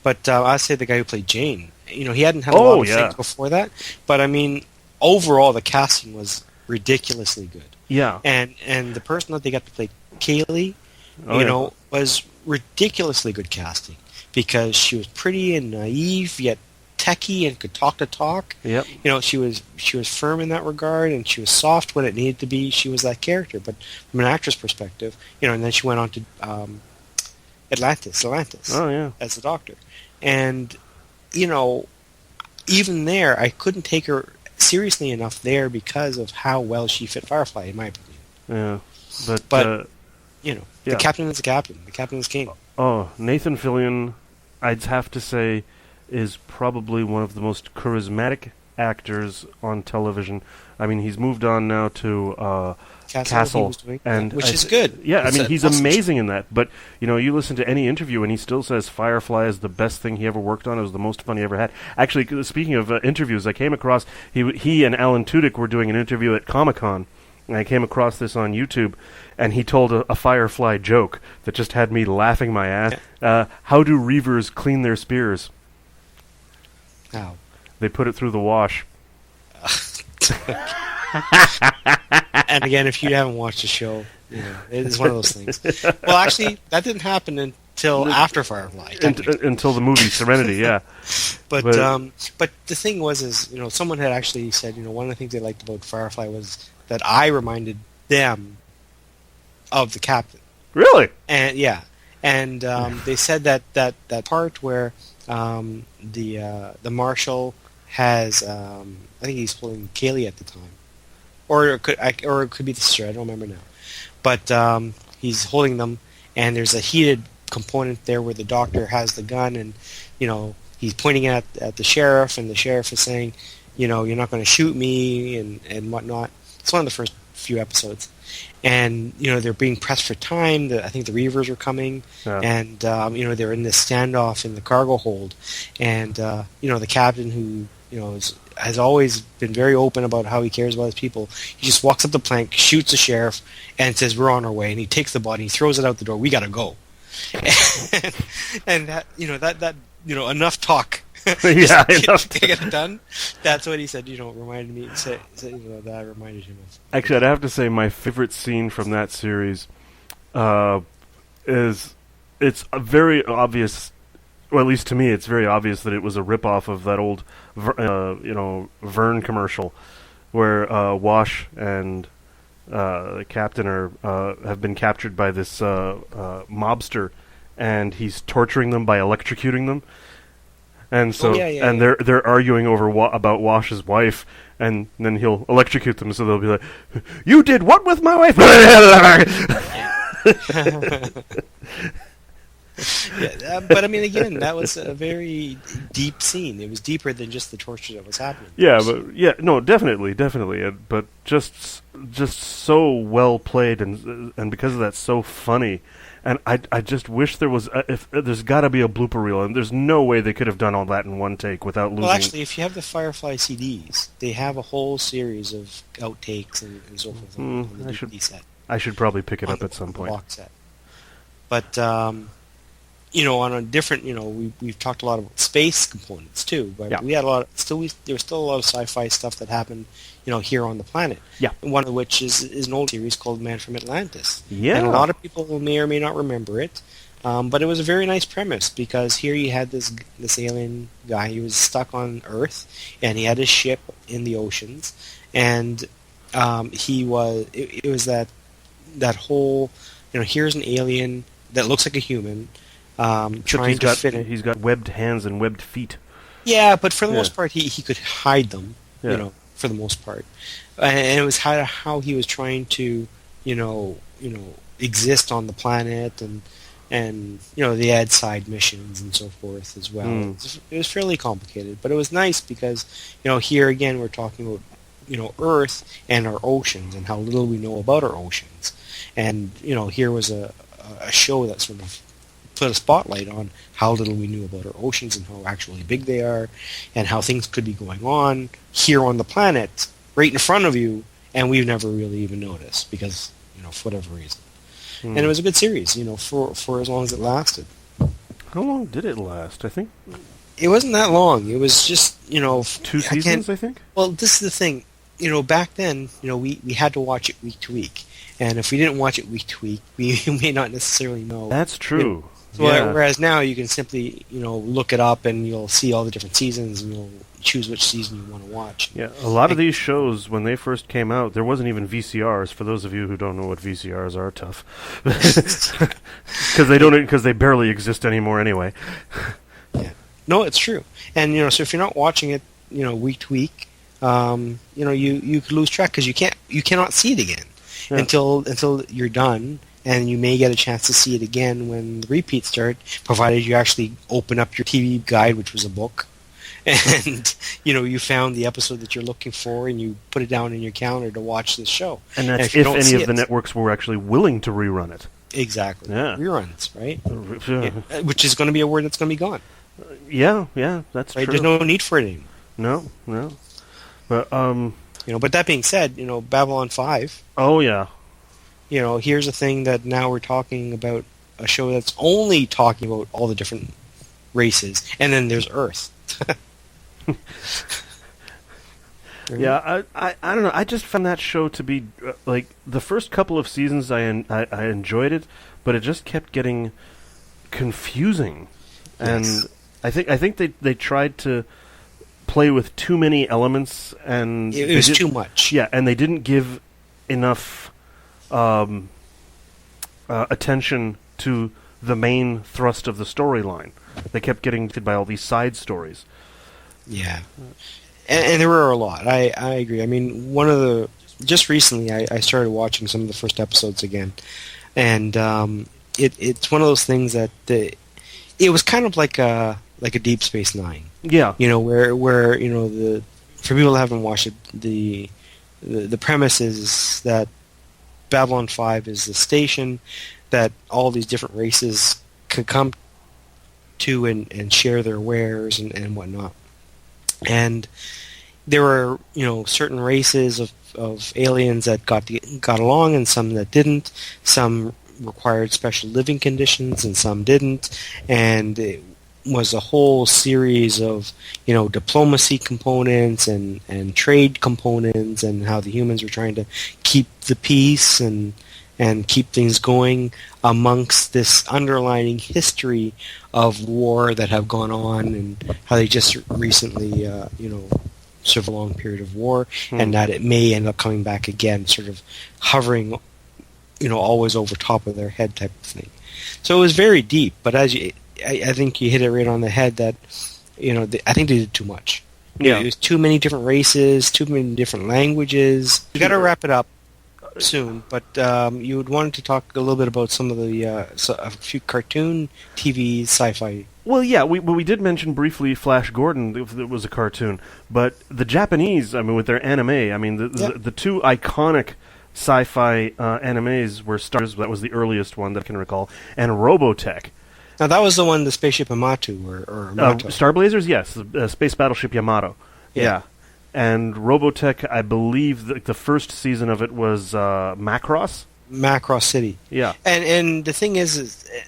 S2: but I'd say the guy who played Jane. He hadn't had a lot of things before that, but I mean, overall the casting was ridiculously good.
S1: Yeah,
S2: and the person that they got to play Kaylee, was ridiculously good casting because she was pretty and naive yet techie and could talk the talk.
S1: Yep.
S2: She was firm in that regard, and she was soft when it needed to be. She was that character, but from an actress perspective, and then she went on to Atlantis.
S1: Oh yeah,
S2: as the Doctor, and even there, I couldn't take her seriously enough there because of how well she fit Firefly, in my opinion.
S1: Yeah, but
S2: the captain is the captain. The captain is king.
S1: Oh, Nathan Fillion, I'd have to say, is probably one of the most charismatic actors on television. I mean, he's moved on now to Castle, and
S2: which is good.
S1: Yeah, I mean, he's amazing in that. But you listen to any interview, and he still says Firefly is the best thing he ever worked on. It was the most fun he ever had. Actually, speaking of interviews, I came across he and Alan Tudyk were doing an interview at Comic-Con, and I came across this on YouTube, and he told a Firefly joke that just had me laughing my ass. How do Reavers clean their spears?
S2: How?
S1: They put it through the wash.
S2: And again, if you haven't watched the show, it's one of those things. Well, actually, that didn't happen until after Firefly.
S1: Until the movie Serenity, yeah.
S2: But the thing was, someone had actually said, one of the things they liked about Firefly was that I reminded them of the captain.
S1: Really?
S2: And yeah, and they said that part where the marshal has, I think he's pulling Kaylee at the time, or it could be the sister. I don't remember now, but he's holding them, and there's a heated component there where the doctor has the gun, and he's pointing at the sheriff, and the sheriff is saying, you're not going to shoot me and whatnot. It's one of the first few episodes. And, they're being pressed for time. I think the Reavers are coming. Yeah. And, they're in this standoff in the cargo hold. And, the captain who, has always been very open about how he cares about his people, he just walks up the plank, shoots the sheriff, and says, we're on our way. And he takes the body, he throws it out the door. We got to go. And that, enough talk.
S1: Yeah,
S2: enough to get it done. That's what he said. Reminded me. That reminded him of.
S1: Actually, I'd have to say my favorite scene from that series is it's a very obvious. Well, at least to me, it's very obvious that it was a ripoff of that old, Vern commercial, where Wash and the captain have been captured by this mobster, and he's torturing them by electrocuting them. And so, they're arguing over about Wash's wife, and then he'll electrocute them. So they'll be like, "You did what with my wife?"
S2: But I mean, again, that was a very deep scene. It was deeper than just the torture that was happening.
S1: Yeah, definitely. But just so well played, and because of that, so funny. And I just wish there was there's got to be a blooper reel, and there's no way they could have done all that in one take without losing.
S2: Well, actually, if you have the Firefly CDs, they have a whole series of outtakes and so forth on the DVD set.
S1: I should probably pick it up at some point.
S2: Box set. But on a different, we've talked a lot about space components too. But we had a lot. There was still a lot of sci-fi stuff that happened, here on the planet.
S1: Yeah.
S2: One of which is an old series called Man from Atlantis.
S1: Yeah.
S2: And a lot of people may or may not remember it, but it was a very nice premise because here you had this alien guy. He was stuck on Earth, and he had his ship in the oceans, and it was that whole, here's an alien that looks like a human. Trying to fit in.
S1: He's got webbed hands and webbed feet.
S2: Yeah, but for the most part, he could hide them. For the most part, and it was how he was trying to, exist on the planet, and they had side missions and so forth as well. It was fairly complicated, but it was nice because here again we're talking about Earth and our oceans and how little we know about our oceans, and here was a show that sort of put a spotlight on how little we knew about our oceans and how actually big they are, and how things could be going on here on the planet right in front of you, and we've never really even noticed because for whatever reason. And it was a good series, for as long as it lasted.
S1: How long did it last? I think
S2: it wasn't that long. It was just 2
S1: seasons. I think.
S2: Well, this is the thing. Back then, we had to watch it week to week, and if we didn't watch it week to week, we may not necessarily know.
S1: That's true.
S2: Whereas now you can simply, look it up and you'll see all the different seasons and you'll choose which season you want to watch.
S1: Yeah, a lot of these shows, when they first came out, there wasn't even VCRs. For those of you who don't know what VCRs are, tough. Because they barely exist anymore anyway.
S2: Yeah. No, it's true. And, so if you're not watching it, week to week, you could lose track because you cannot see it again until you're done. And you may get a chance to see it again when the repeats start, provided you actually open up your TV guide, which was a book, and you found the episode that you're looking for, and you put it down in your calendar to watch this show.
S1: And that's if any of the networks were actually willing to rerun it.
S2: Exactly.
S1: Yeah.
S2: Reruns, right? Which is going to be a word that's going to be gone.
S1: Yeah, that's
S2: right?
S1: true.
S2: There's no need for it anymore.
S1: No. But
S2: but that being said, Babylon 5.
S1: Oh yeah.
S2: Here's a thing that now we're talking about a show that's only talking about all the different races, and then there's Earth.
S1: Yeah, I don't know. I just found that show to be like the first couple of seasons. I enjoyed it, but it just kept getting confusing, and
S2: Yes.
S1: I think they tried to play with too many elements, and
S2: It was too much.
S1: Yeah, and they didn't give enough attention to the main thrust of the storyline. They kept getting hit by all these side stories.
S2: Yeah. And there were a lot. I agree. I mean, just recently I started watching some of the first episodes again, and it's one of those things that it was kind of like a Deep Space Nine.
S1: Yeah.
S2: Where for people that haven't watched it, the premise is that Babylon 5 is the station that all these different races can come to and share their wares and whatnot. And there were, certain races of aliens that got along and some that didn't. Some required special living conditions and some didn't. And it was a whole series of, diplomacy components and trade components and how the humans were trying to keep the peace and keep things going amongst this underlining history of war that have gone on and how they just recently, served a long period of war and that it may end up coming back again, sort of hovering, always over top of their head type of thing. So it was very deep, but I think you hit it right on the head that, I think they did too much.
S1: Yeah.
S2: It was too many different races, too many different languages. We got to wrap it up soon, but you would want to talk a little bit about some of a few cartoon TV sci-fi.
S1: Well, yeah, we did mention briefly Flash Gordon. It was a cartoon, but the Japanese, with their anime, the two iconic sci-fi animes were Stars. That was the earliest one that I can recall, and Robotech.
S2: Now that was the one, the spaceship Yamato or Yamato.
S1: Star Blazers, yes, the space battleship Yamato. Yeah. And Robotech, I believe the first season of it was Macross.
S2: Macross City.
S1: Yeah.
S2: And the thing is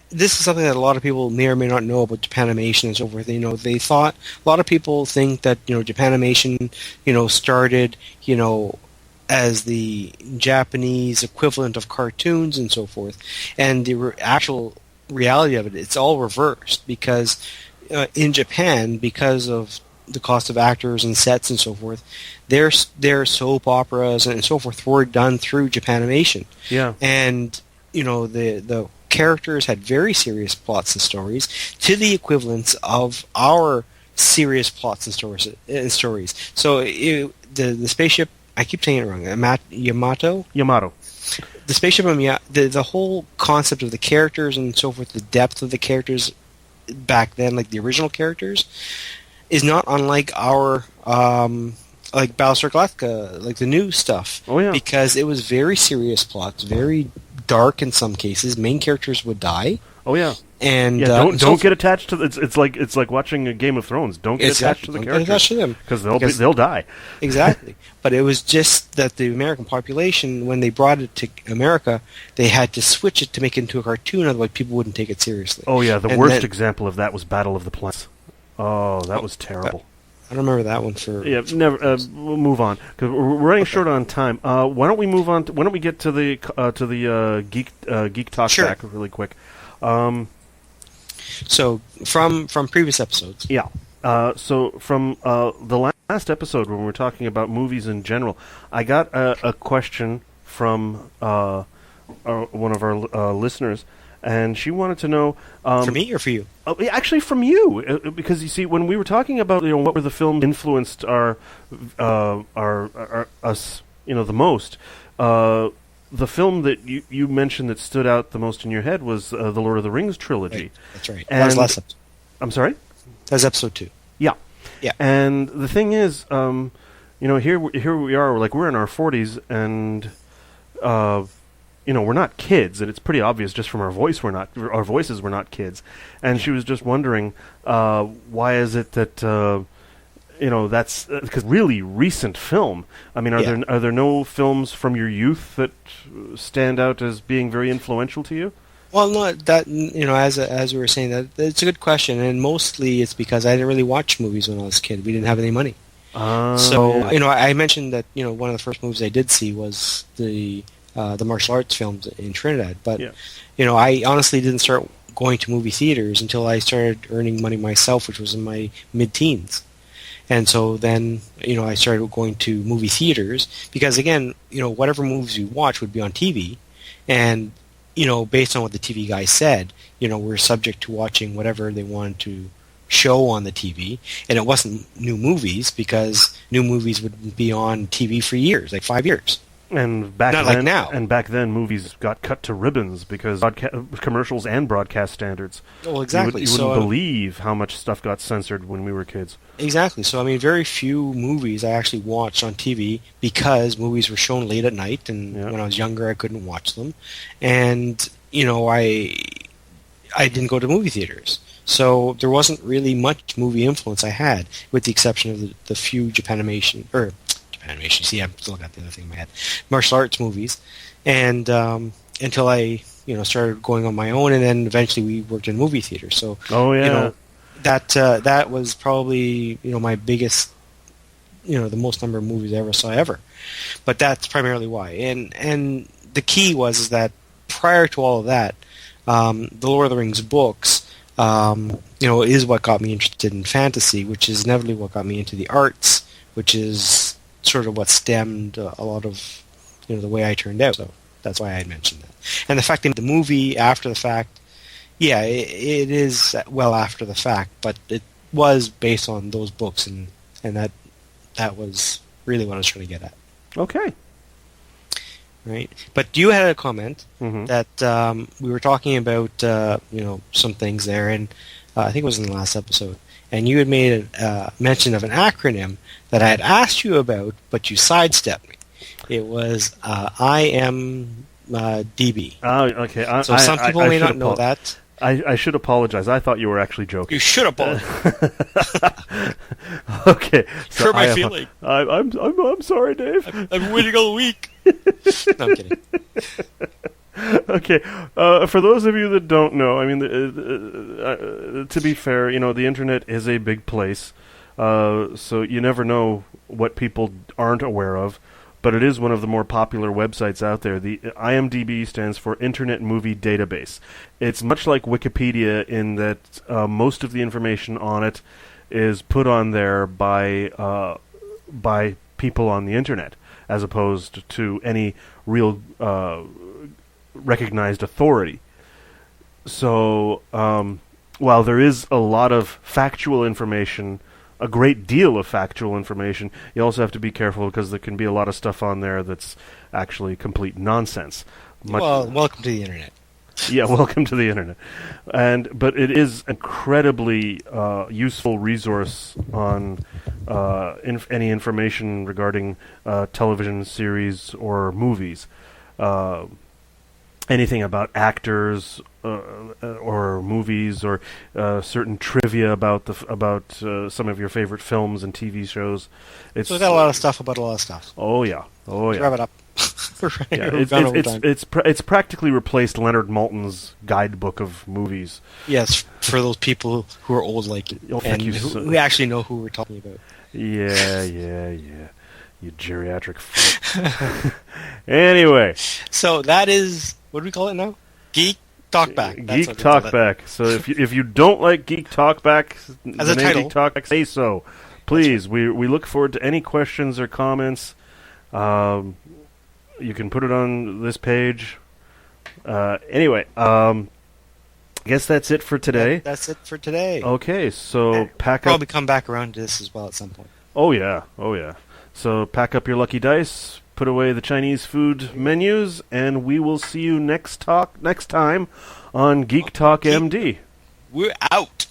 S2: this is something that a lot of people may or may not know about Japanimation and so forth. They thought, a lot of people think that, Japanimation, started, as the Japanese equivalent of cartoons and so forth. And the actual reality of it, it's all reversed because in Japan, because of the cost of actors and sets and so forth, their soap operas and so forth were done through Japanimation.
S1: Yeah. And
S2: the characters had very serious plots and stories to the equivalents of our serious plots and stories. So the spaceship, I keep saying it wrong, Yamato. The spaceship, the whole concept of the characters and so forth, the depth of the characters back then, like the original characters, is not unlike our like Battlestar Galactica, like the new stuff.
S1: Oh yeah,
S2: because it was very serious plots, very dark in some cases. Main characters would die.
S1: Oh yeah,
S2: and
S1: don't get attached to it's like watching a Game of Thrones. Don't get attached to the characters.
S2: Don't attach to them
S1: because they'll die.
S2: Exactly. But it was just that the American population, when they brought it to America, they had to switch it to make it into a cartoon, otherwise people wouldn't take it seriously.
S1: Oh yeah, the worst example of that was Battle of the Planets. Oh, that was terrible.
S2: I don't remember that one for...
S1: Yeah, never. We'll move on because we're running short on time. Why don't we move on? Why don't we get to the Geek Talk back really quick?
S2: So from previous episodes.
S1: Yeah. So from the last episode when we were talking about movies in general, I got a question from one of our listeners. And she wanted to know...
S2: for me or for you?
S1: Actually, from you. Because, you see, when we were talking about what were the films influenced us the most, the film that you mentioned that stood out the most in your head was the Lord of the Rings trilogy.
S2: Right. That's right.
S1: And
S2: that was last episode.
S1: I'm sorry?
S2: That was episode 2.
S1: Yeah.
S2: Yeah.
S1: And the thing is, here we are, we're in our 40s, and... we're not kids, and it's pretty obvious just from our voices we're not kids. And she was just wondering, why is it that, that's because really recent film. I mean, are there no films from your youth that stand out as being very influential to you?
S2: Well, no, that as we were saying, that it's a good question, and mostly it's because I didn't really watch movies when I was a kid. We didn't have any money. So, I mentioned that, one of the first movies I did see was the martial arts films in Trinidad. But, I honestly didn't start going to movie theaters until I started earning money myself, which was in my mid-teens. And so then, I started going to movie theaters because, again, whatever movies we watched would be on TV. And, based on what the TV guy said, we're subject to watching whatever they wanted to show on the TV. And it wasn't new movies because new movies would be on TV for years, like 5 years.
S1: And back
S2: Not
S1: then,
S2: like now.
S1: And back then, movies got cut to ribbons because commercials and broadcast standards.
S2: Well, exactly.
S1: You wouldn't believe how much stuff got censored when we were kids.
S2: Exactly. So, very few movies I actually watched on TV because movies were shown late at night, and when I was younger, I couldn't watch them. And, I didn't go to movie theaters. So there wasn't really much movie influence I had, with the exception of the few Japanimation, see, I'm still got the other thing in my head, martial arts movies, and until I, started going on my own, and then eventually we worked in movie theaters. So, that was probably, my biggest, the most number of movies I ever saw ever. But that's primarily why. And the key is that prior to all of that, the Lord of the Rings books, is what got me interested in fantasy, which is inevitably what got me into the arts, which is sort of what stemmed a lot of, the way I turned out. So that's why I mentioned that. And the fact that the movie after the fact, it is well after the fact, but it was based on those books, and that was really what I was trying to get at.
S1: Okay.
S2: Right, but you had a comment that we were talking about, some things there, and I think it was in the last episode, and you had made a mention of an acronym that I had asked you about, but you sidestepped me. It was IMDb.
S1: Oh, okay.
S2: So some people may not know that.
S1: I should apologize. I thought you were actually joking.
S2: You should apologize.
S1: Okay. So
S2: hurt my feeling.
S1: I'm sorry, Dave.
S2: I've been waiting all week. No, I'm kidding.
S1: Okay. For those of you that don't know, to be fair, the internet is a big place, so you never know what people aren't aware of. But it is one of the more popular websites out there. The IMDb stands for Internet Movie Database. It's much like Wikipedia in that most of the information on it is put on there by people on the internet, as opposed to any real recognized authority. So while there is a lot of factual information, a great deal of factual information, you also have to be careful because there can be a lot of stuff on there that's actually complete nonsense.
S2: Well, welcome to the internet.
S1: Yeah, welcome to the internet. But it is incredibly useful resource on any information regarding television series or movies. Anything about actors or movies or certain trivia about some of your favorite films and TV shows.
S2: So we got a lot of stuff about a lot of stuff.
S1: Oh yeah.
S2: Let's wrap it up.
S1: It's practically replaced Leonard Maltin's guidebook of movies.
S2: Yes, for those people who are old like you, and who actually know who we're talking about.
S1: Yeah. You geriatric fuck. Anyway.
S2: So that is, what do we call it now? Geek Talkback.
S1: Geek Talkback. So if you don't like Geek Talkback,
S2: as a title,
S1: Geek Talkback, say so. Please, right. we look forward to any questions or comments. You can put it on this page. Anyway, I guess that's it for today.
S2: That's it for today.
S1: Okay, so pack up.
S2: Probably come back around to this as well at some point.
S1: Oh yeah. So pack up your lucky dice, put away the Chinese food menus, and we will see you next time on Geek Talk MD.
S2: We're out.